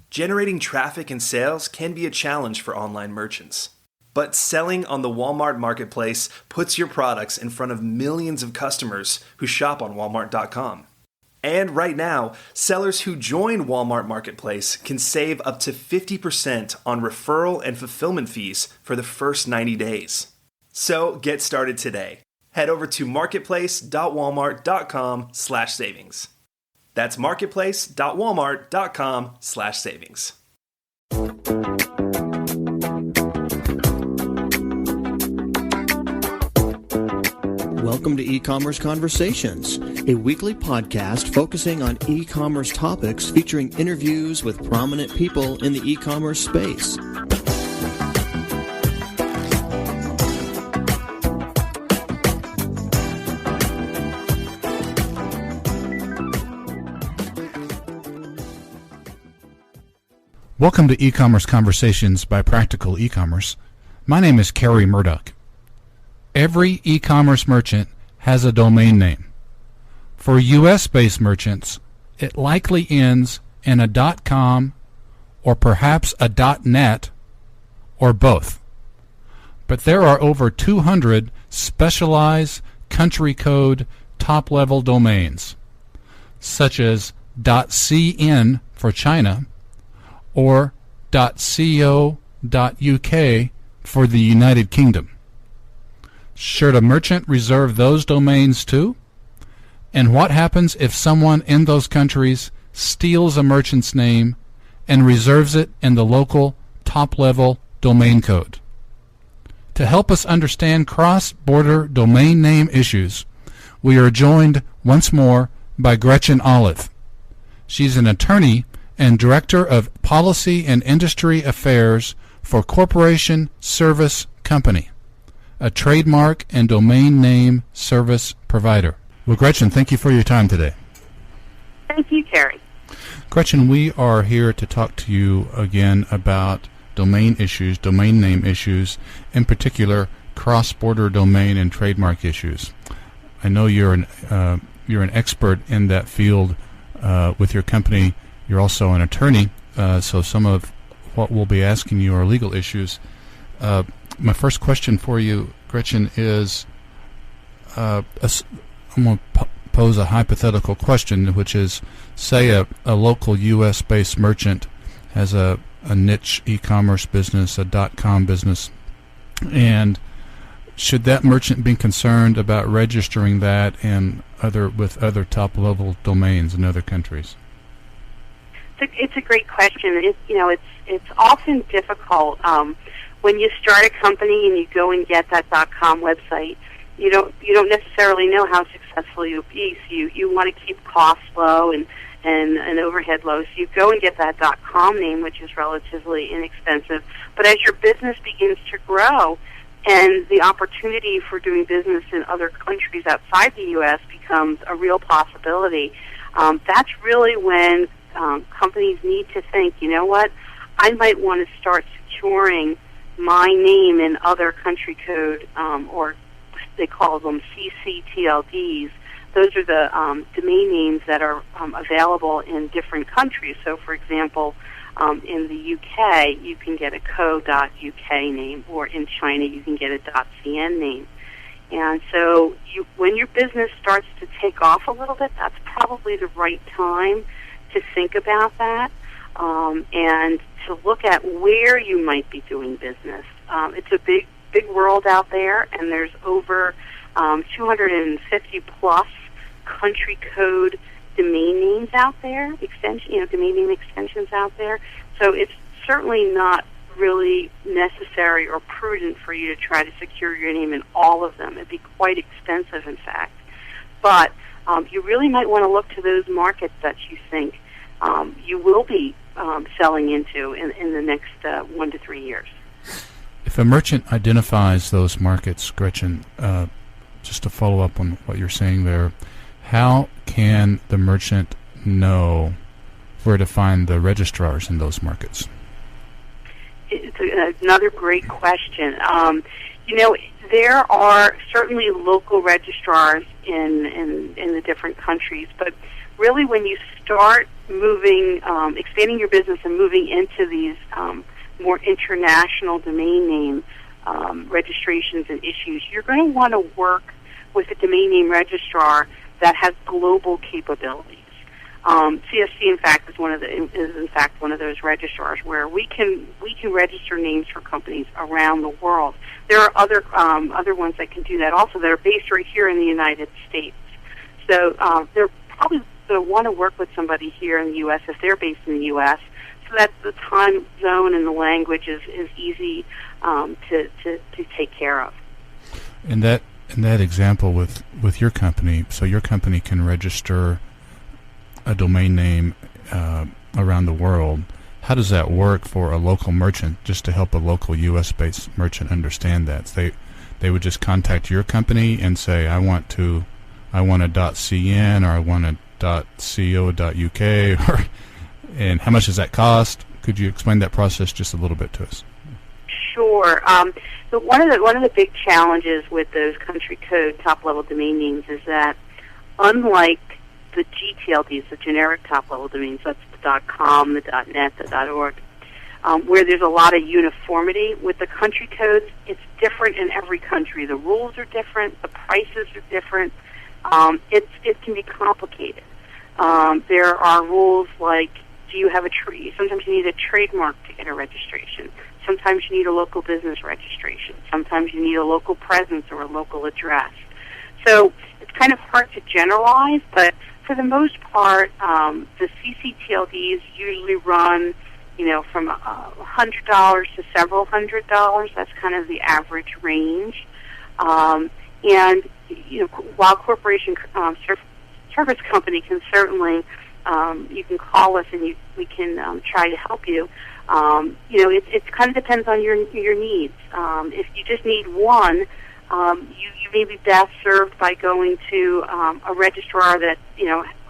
Generating traffic and sales can be a challenge for online merchants. But selling on the Walmart Marketplace puts your products in front of millions of customers who shop on Walmart.com. And right now, sellers who join Walmart Marketplace can save up to 50% on referral and fulfillment fees for the first 90 days. So get started today. Head over to marketplace.walmart.com/savings. That's marketplace.walmart.com/savings. Welcome to E-Commerce Conversations, a weekly podcast focusing on e-commerce topics featuring interviews with prominent people in the e-commerce space. Welcome to E-Commerce Conversations by Practical E-Commerce. My name is Kerry Murdoch. Every e-commerce merchant has a domain name. For U.S.-based merchants, it likely ends in a .com or perhaps a .net or both. But there are over 200 specialized country code top-level domains, such as .cn for China or .co.uk for the United Kingdom. Should a merchant reserve those domains too? And what happens if someone in those countries steals a merchant's name and reserves it in the local top-level domain code? To help us understand cross-border domain name issues, we are joined once more by Gretchen Olive. She's an attorney and Director of Policy and Industry Affairs for Corporation Service Company, a trademark and domain name service provider. Well, Gretchen, thank you for your time today. Thank you, Kerry. Gretchen, we are here to talk to you again about domain issues, domain name issues, in particular cross-border domain and trademark issues. I know you're an expert in that field with your company. You're also an attorney, so some of what we'll be asking you are legal issues. My first question for you, Gretchen, is I'm going to pose a hypothetical question, which is, say a local U.S.-based merchant has a niche e-commerce business, a .com business, and should that merchant be concerned about registering that with other top-level domains in other countries? It's a great question. It's often difficult. When you start a company and you go and get that .com website, you don't necessarily know how successful you'll be. So you want to keep costs low and overhead low. So you go and get that .com name, which is relatively inexpensive. But as your business begins to grow and the opportunity for doing business in other countries outside the U.S. becomes a real possibility, that's really when companies need to think, you know what, I might want to start securing my name in other country code, or they call them CCTLDs. Those are the domain names that are available in different countries. So, for example, in the UK, you can get a co.uk name, or in China, you can get a .cn name. And so when your business starts to take off a little bit, that's probably the right time to think about that, and to look at where you might be doing business. It's a big world out there, and there's over 250 plus country code domain names out there, domain name extensions out there. So it's certainly not really necessary or prudent for you to try to secure your name in all of them. It'd be quite expensive, in fact. But you really might want to look to those markets that you think you will be selling into in the next 1 to 3 years. If a merchant identifies those markets, Gretchen, just to follow up on what you're saying there, how can the merchant know where to find the registrars in those markets? It's another great question. There are certainly local registrars in the different countries, but really when you start moving, expanding your business and moving into these more international domain name registrations and issues, you're going to want to work with a domain name registrar that has global capabilities. CSC, in fact, is one of those registrars where we can register names for companies around the world. There are other ones that can do that also that are based right here in the United States. So they're probably going to want to work with somebody here in the U.S. if they're based in the U.S. so that the time zone and the language is easy to take care of. In that example with your company, so your company can register a domain name around the world. How does that work for a local merchant, just to help a local U.S.-based merchant understand that? They would just contact your company and say, I want a .cn or I want a .co.uk, and how much does that cost? Could you explain that process just a little bit to us? Sure. So one of the big challenges with those country code top-level domain names is that, unlike the GTLDs, the generic top-level domains, that's the .com, the .net, the .org, where there's a lot of uniformity with the country codes. It's different in every country. The rules are different. The prices are different. It can be complicated. There are rules like, do you have sometimes you need a trademark to get a registration. Sometimes you need a local business registration. Sometimes you need a local presence or a local address. So it's kind of hard to generalize, but for the most part, the CCTLDs usually run, from $100 to several $100. That's kind of the average range. And while corporation service company can certainly, you can call us and we can try to help you. It kind of depends on your needs. If you just need one, you may be best served by going to a registrar that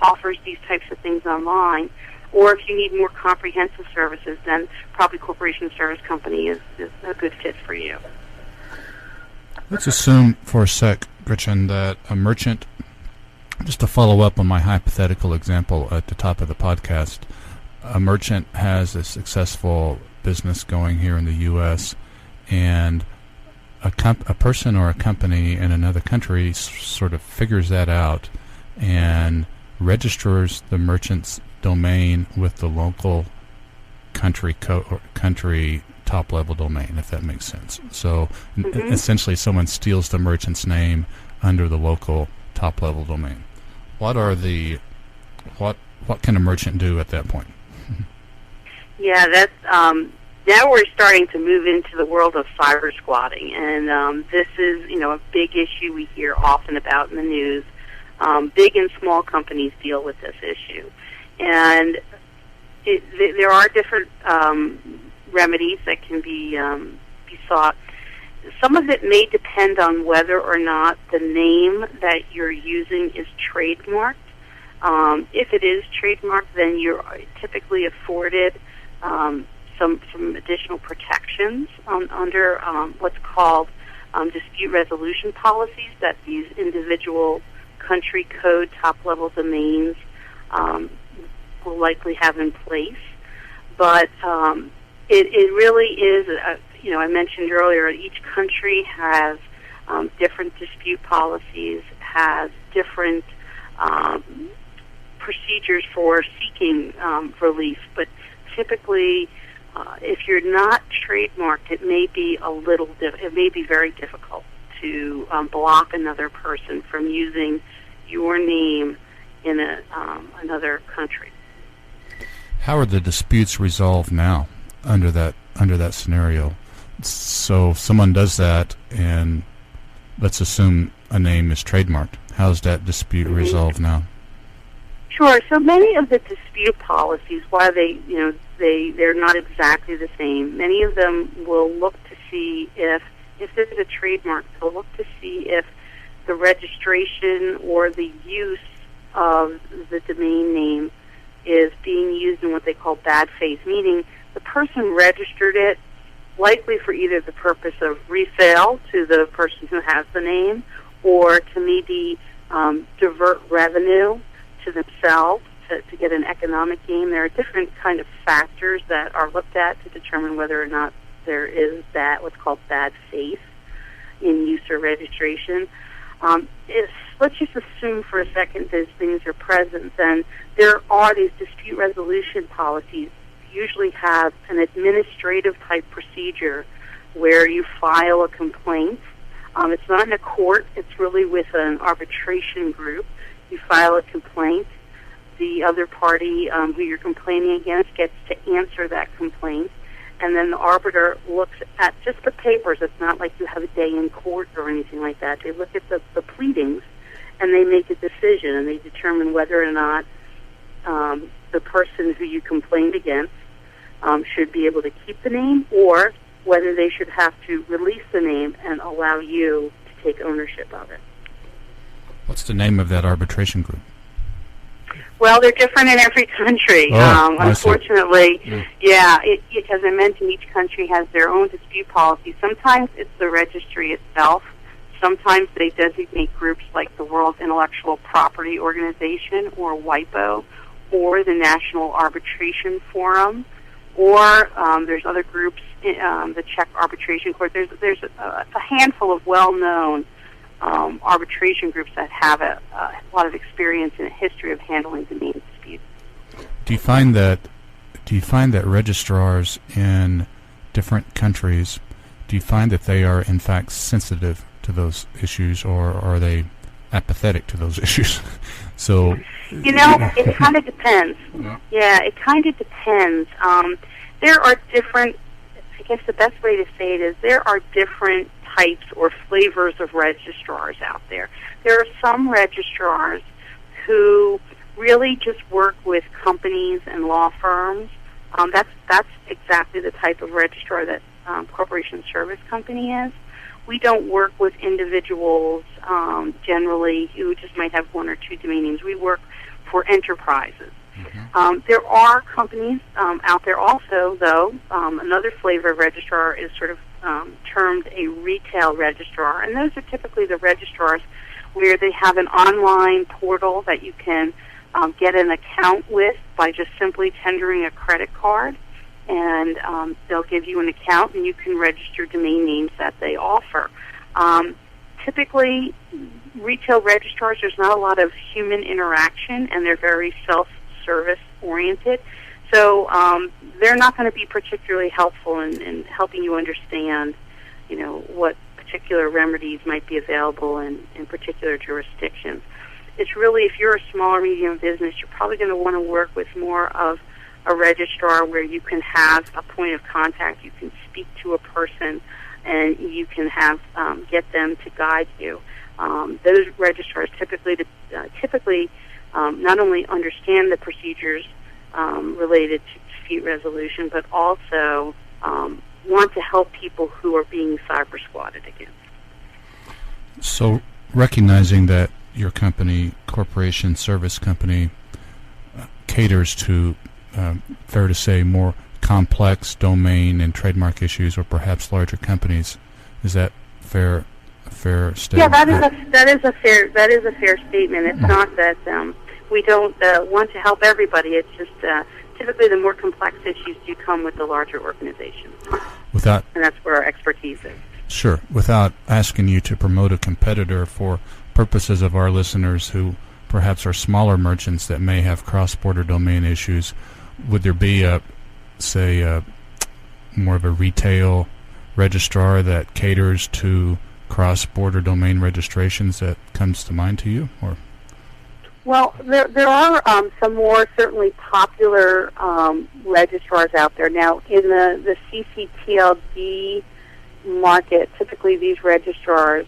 offers these types of things online. Or if you need more comprehensive services, then probably corporation service company is a good fit for you. Let's assume for a sec, Gretchen, that a merchant, just to follow up on my hypothetical example at the top of the podcast, a merchant has a successful business going here in the U.S., and a person or a company in another country sort of figures that out and registers the merchant's domain with the local country top-level domain, if that makes sense. So essentially someone steals the merchant's name under the local top-level domain. What can a merchant do at that point? Yeah, that's now we're starting to move into the world of cyber squatting, and this is a big issue we hear often about in the news. Big and small companies deal with this issue, and there are different remedies that can be sought. Some of it may depend on whether or not the name that you're using is trademarked. If it is trademarked, then you're typically afforded some additional protections under what's called dispute resolution policies that these individual country code top-level domains will likely have in place. But it really is, I mentioned earlier, each country has different dispute policies, has different procedures for seeking relief, but typically, if you're not trademarked, it may be very difficult to block another person from using your name in another country. How are the disputes resolved now under that scenario? So someone does that, and let's assume a name is trademarked. How's that dispute resolved now? Sure. So many of the dispute policies, while they're not exactly the same, many of them will look to see if there's a trademark, they'll look to see if the registration or the use of the domain name is being used in what they call bad faith, meaning the person registered it likely for either the purpose of resale to the person who has the name or to maybe divert revenue to themselves to get an economic gain. There are different kind of factors that are looked at to determine whether or not there is what's called bad faith in use or registration. Let's just assume for a second those things are present, then there are these dispute resolution policies usually have an administrative type procedure where you file a complaint. It's not in a court, it's really with an arbitration group. You file a complaint. The other party who you're complaining against gets to answer that complaint, and then the arbiter looks at just the papers. It's not like you have a day in court or anything like that. They look at the pleadings, and they make a decision, and they determine whether or not the person who you complained against should be able to keep the name, or whether they should have to release the name and allow you to take ownership of it. What's the name of that arbitration group? Well, they're different in every country. Unfortunately, as I mentioned, each country has their own dispute policy. Sometimes it's the registry itself. Sometimes they designate groups like the World Intellectual Property Organization, or WIPO, or the National Arbitration Forum, or there's other groups, the Czech Arbitration Court. There's a handful of well-known arbitration groups that have a lot of experience and a history of handling domain disputes. Do you find that registrars in different countries, do you find that they are in fact sensitive to those issues, or are they apathetic to those issues? So it kind of depends. Yeah, it kind of depends. There are different, I guess the best way to say it is there are different types or flavors of registrars out there. There are some registrars who really just work with companies and law firms. That's exactly the type of registrar that Corporation Service Company is. We don't work with individuals generally who just might have one or two domain names. We work for enterprises. There are companies out there also, though. Another flavor of registrar is sort of termed a retail registrar, and those are typically the registrars where they have an online portal that you can get an account with by just simply tendering a credit card, and they'll give you an account, and you can register domain names that they offer. Typically, retail registrars, there's not a lot of human interaction, and they're very self-service oriented. So they're not going to be particularly helpful in helping you understand, what particular remedies might be available in particular jurisdictions. It's really, if you're a small or medium business, you're probably going to want to work with more of a registrar where you can have a point of contact, you can speak to a person, and you can have get them to guide you. Those registrars typically not only understand the procedures related to dispute resolution, but also want to help people who are being cyber squatted against. So, recognizing that your company, Corporation Service Company, caters to, fair to say, more complex domain and trademark issues, or perhaps larger companies, is that fair statement? Yeah, that is a fair statement. It's not that we don't want to help everybody. It's just typically the more complex issues do come with the larger organizations, and that's where our expertise is. Sure. Without asking you to promote a competitor, for purposes of our listeners who perhaps are smaller merchants that may have cross-border domain issues, would there be more of a retail registrar that caters to cross-border domain registrations that comes to mind to you? Or well, there are some more certainly popular registrars out there. Now, in the CCTLD market, typically these registrars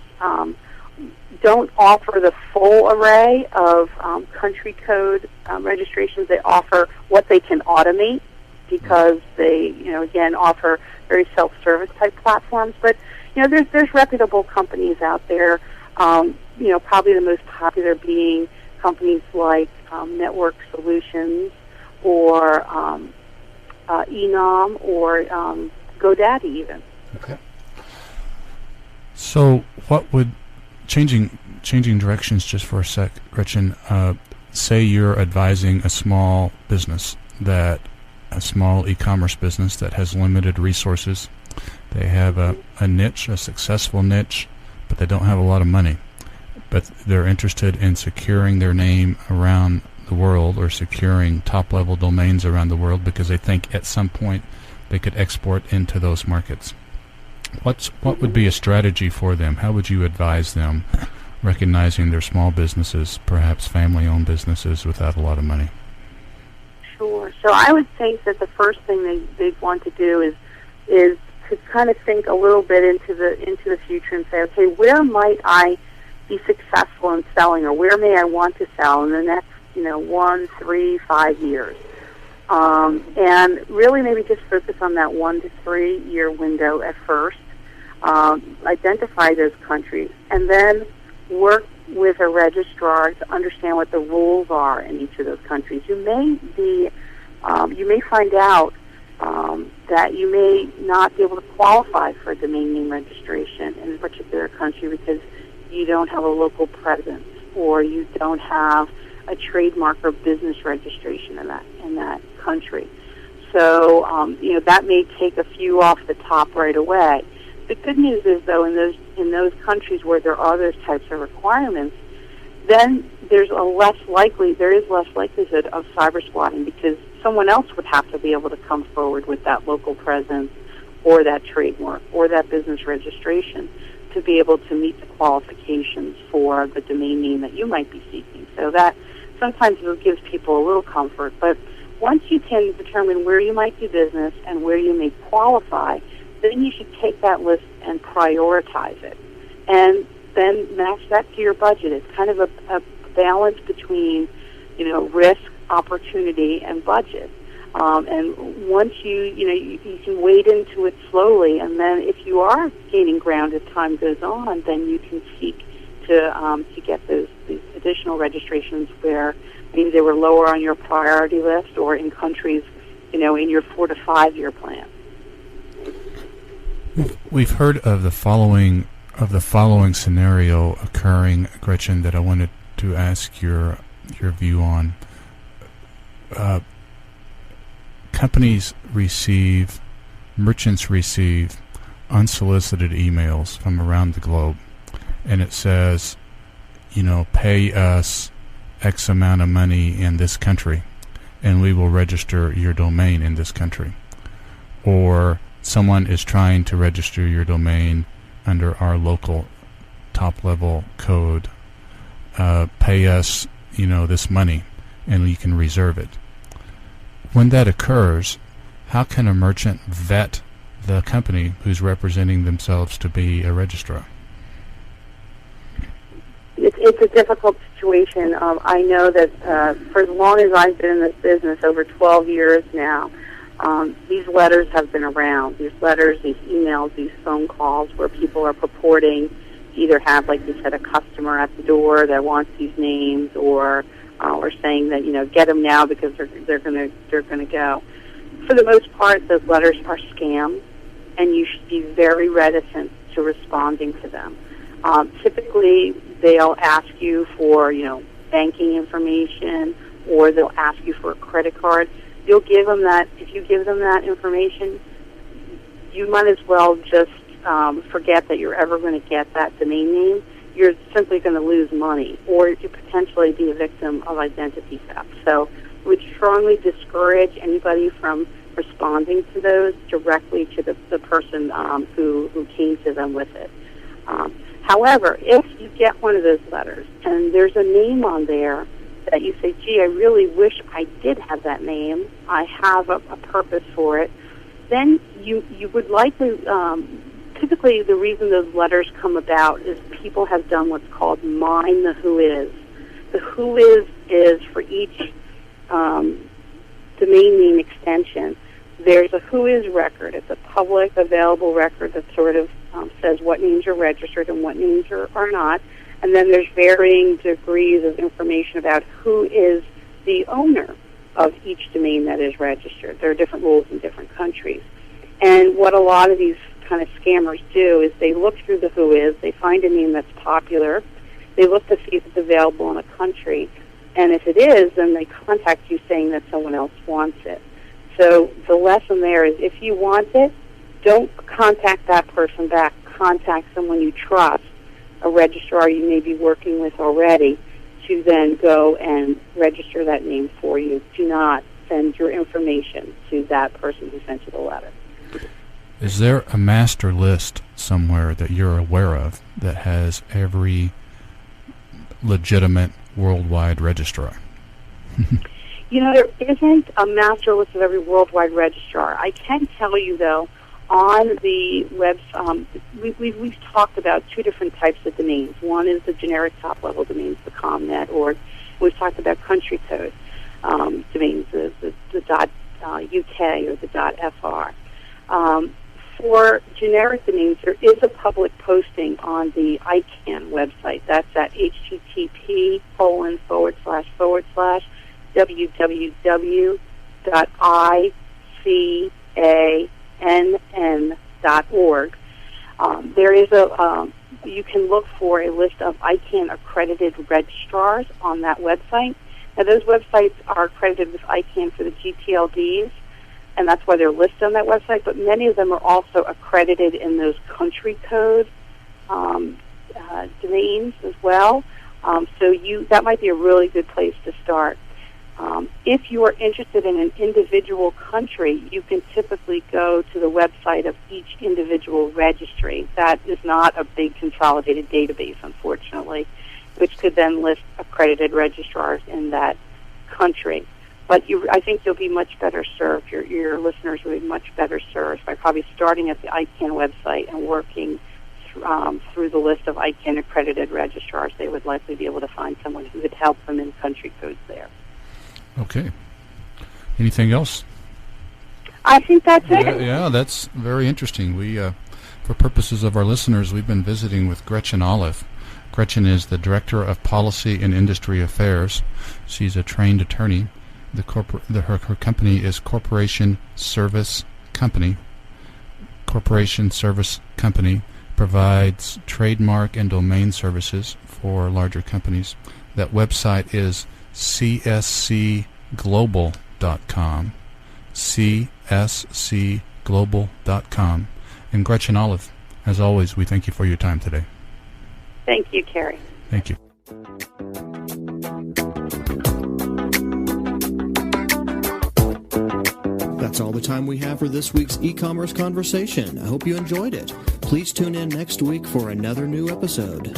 don't offer the full array of country code registrations. They offer what they can automate because they, again, offer very self-service type platforms. But, there's reputable companies out there, probably the most popular being companies like Network Solutions or Enom or GoDaddy even. Okay. So what would, changing directions just for a sec, Gretchen, say you're advising a small business, a small e-commerce business that has limited resources. They have a niche, a successful niche, but they don't have a lot of money. But they're interested in securing their name around the world, or securing top-level domains around the world, because they think at some point they could export into those markets. What would be a strategy for them? How would you advise them, recognizing they're small businesses, perhaps family-owned businesses without a lot of money? Sure. So I would think that the first thing they'd want to do is to kind of think a little bit into the future and say, okay, where might I be successful in selling, or where may I want to sell in the next 1, 3, 5 years? And really maybe just focus on that 1 to 3 year window at first. Identify those countries, and then work with a registrar to understand what the rules are in each of those countries. You may find out that you may not be able to qualify for a domain name registration in a particular country because you don't have a local presence, or you don't have a trademark or business registration in that country. So that may take a few off the top right away. The good news is, though, in those countries where there are those types of requirements, then there is less likelihood of cyber squatting, because someone else would have to be able to come forward with that local presence or that trademark or that business registration to be able to meet the qualifications for the domain name that you might be seeking. So that sometimes it gives people a little comfort. But once you can determine where you might do business and where you may qualify, then you should take that list and prioritize it, and then match that to your budget. It's kind of a balance between, risk, opportunity, and budget. And once you can wade into it slowly, and then if you are gaining ground as time goes on, then you can seek to get these additional registrations where maybe they were lower on your priority list, or in countries, in your 4 to 5 year plan. We've heard of the following scenario occurring, Gretchen, that I wanted to ask your view on. Merchants receive unsolicited emails from around the globe, and it says, pay us X amount of money in this country, and we will register your domain in this country. Or someone is trying to register your domain under our local top-level code. Pay us, this money, and you can reserve it. When that occurs, how can a merchant vet the company who's representing themselves to be a registrar? It's a difficult situation. I know that for as long as I've been in this business, over 12 years now, these letters have been around. These letters, these emails, these phone calls where people are purporting to either have, like you said, a customer at the door that wants these names, or saying that get them now because they're going to go. For the most part, those letters are scams, and you should be very reticent to responding to them. Typically, they'll ask you for banking information, or they'll ask you for a credit card. You'll give them that. If you give them that information, you might as well just forget that you're ever going to get that domain name. You're simply going to lose money, or you could potentially be a victim of identity theft. So we would strongly discourage anybody from responding to those directly to the person who came to them with it. However, if you get one of those letters and there's a name on there that you say, gee, I really wish I did have that name, I have a purpose for it, then you would likely, typically the reason those letters come about is people have done what's called mine the who is. The who is for each domain name extension. There's a who is record. It's a public available record that sort of says what names are registered and what names are not. And then there's varying degrees of information about who is the owner of each domain that is registered. There are different rules in different countries. And what a lot of these kind of scammers do is they look through the who is, they find a name that's popular, they look to see if it's available in a country, And if it is, then they contact you saying that someone else wants it. So the lesson there is, if you want it, don't contact that person back. Contact someone you trust, a registrar you may be working with already, to then go and register that name for you. Do not send your information to that person who sent you the letter. Is there a master list somewhere that you're aware of that has every legitimate worldwide registrar? There isn't a master list of every worldwide registrar. I can tell you, though, on the web, we've talked about two different types of domains. One is the generic top-level domains, the .com.net, or we've talked about country code domains, the .uk or the .fr. For generic domains, there is a public posting on the ICANN website. That's at http://www.icann.org. There is you can look for a list of ICANN accredited registrars on that website. Now, those websites are accredited with ICANN for the GTLDs, and that's why they're listed on that website, but many of them are also accredited in those country code domains as well. So that might be a really good place to start. If you are interested in an individual country, you can typically go to the website of each individual registry. That is not a big consolidated database, unfortunately, which could then list accredited registrars in that country. But I think you'll be much better served. Your listeners will be much better served by probably starting at the ICANN website and working through the list of ICANN accredited registrars. They would likely be able to find someone who would help them in country codes there. Okay. Anything else? I think that's it. Yeah, that's very interesting. We, for purposes of our listeners, we've been visiting with Gretchen Olive. Gretchen is the Director of Policy and Industry Affairs. She's a trained attorney. Her company is Corporation Service Company. Corporation Service Company provides trademark and domain services for larger companies. That website is cscglobal.com. cscglobal.com. And Gretchen Olive, as always, we thank you for your time today. Thank you, Kerry. Thank you. That's all the time we have for this week's e-commerce conversation. I hope you enjoyed it. Please tune in next week for another new episode.